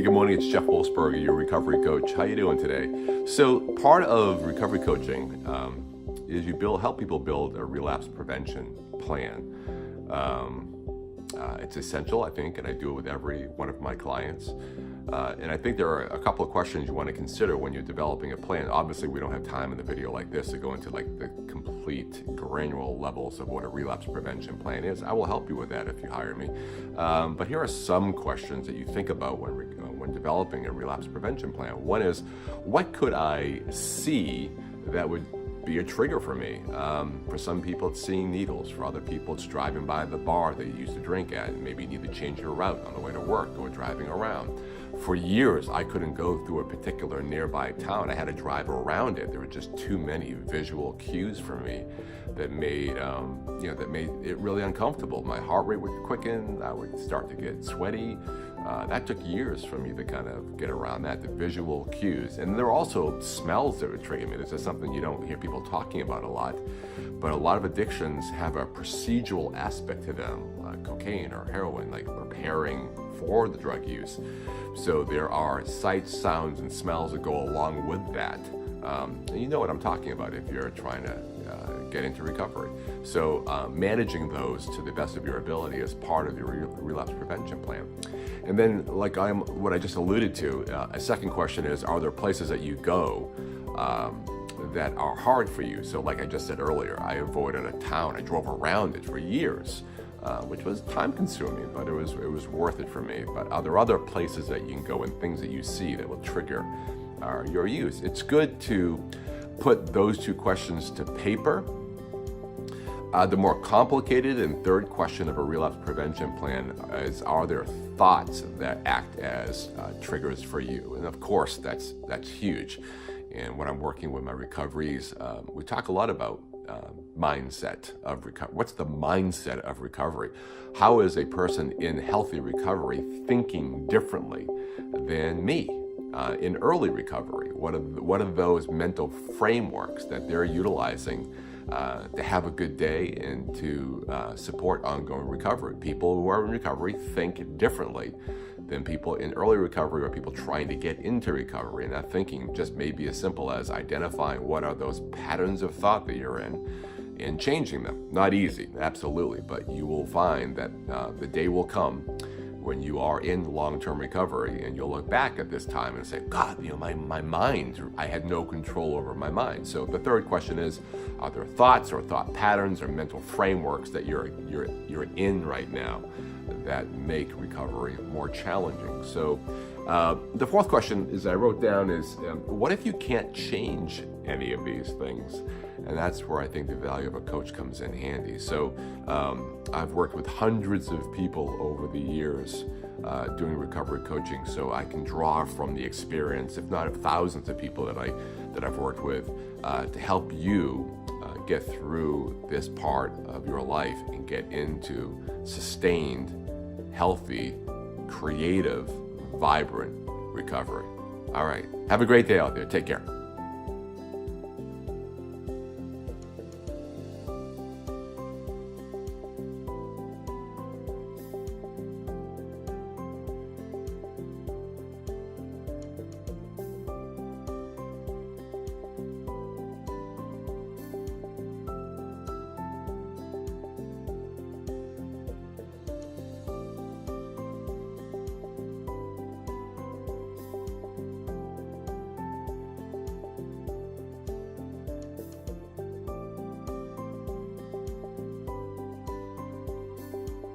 good morning. It's Jeff Wolfsberg, your recovery coach. How you doing today? So part of recovery coaching is you help people build a relapse prevention plan. It's essential, I think, and I do it with every one of my clients. And I think there are a couple of questions you want to consider when you're developing a plan. Obviously, we don't have time in the video like this to go into like the complete granular levels of what a relapse prevention plan is. I will help you with that if you hire me. But here are some questions that you think about when developing a relapse prevention plan. One is, what could I see that would be a trigger for me? For some people, it's seeing needles. For other people, it's driving by the bar that you used to drink at, and maybe you need to change your route on the way to work or driving around. For years, I couldn't go through a particular nearby town. I had to drive around it. There were just too many visual cues for me that made it really uncomfortable. My heart rate would quicken. I would start to get sweaty. That took years for me to kind of get around that, the visual cues. And there are also smells that would trigger me. This is something you don't hear people talking about a lot. But a lot of addictions have a procedural aspect to them, cocaine or heroin, like preparing for the drug use. So there are sights, sounds, and smells that go along with that. And you know what I'm talking about if you're trying to get into recovery. So managing those to the best of your ability is part of your relapse prevention plan. And then, like what I just alluded to, a second question is, are there places that you go that are hard for you? So like I just said earlier, I avoided a town. I drove around it for years, which was time consuming, but it was worth it for me. But are there other places that you can go and things that you see that will trigger your use? It's good to put those two questions to paper. The more complicated and third question of a relapse prevention plan is, are there thoughts that act as triggers for you? And of course, that's huge. And when I'm working with my recoveries, we talk a lot about mindset of recovery. What's the mindset of recovery? How is a person in healthy recovery thinking differently than me in early recovery? What are those mental frameworks that they're utilizing to have a good day and to support ongoing recovery? People who are in recovery think differently than people in early recovery or people trying to get into recovery. And that thinking just may be as simple as identifying what are those patterns of thought that you're in and changing them. Not easy, absolutely, but you will find that the day will come when you are in long-term recovery and you'll look back at this time and say, God, my mind, I had no control over my mind. So the third question is, are there thoughts or thought patterns or mental frameworks that you're in right now that make recovery more challenging? So the fourth question is I wrote down is, what if you can't change any of these things? And that's where I think the value of a coach comes in handy. So I've worked with hundreds of people over the years doing recovery coaching, so I can draw from the experience, if not of thousands of people that I've worked with, to help you get through this part of your life and get into sustained, healthy, creative, vibrant recovery. All right, have a great day out there. Take care.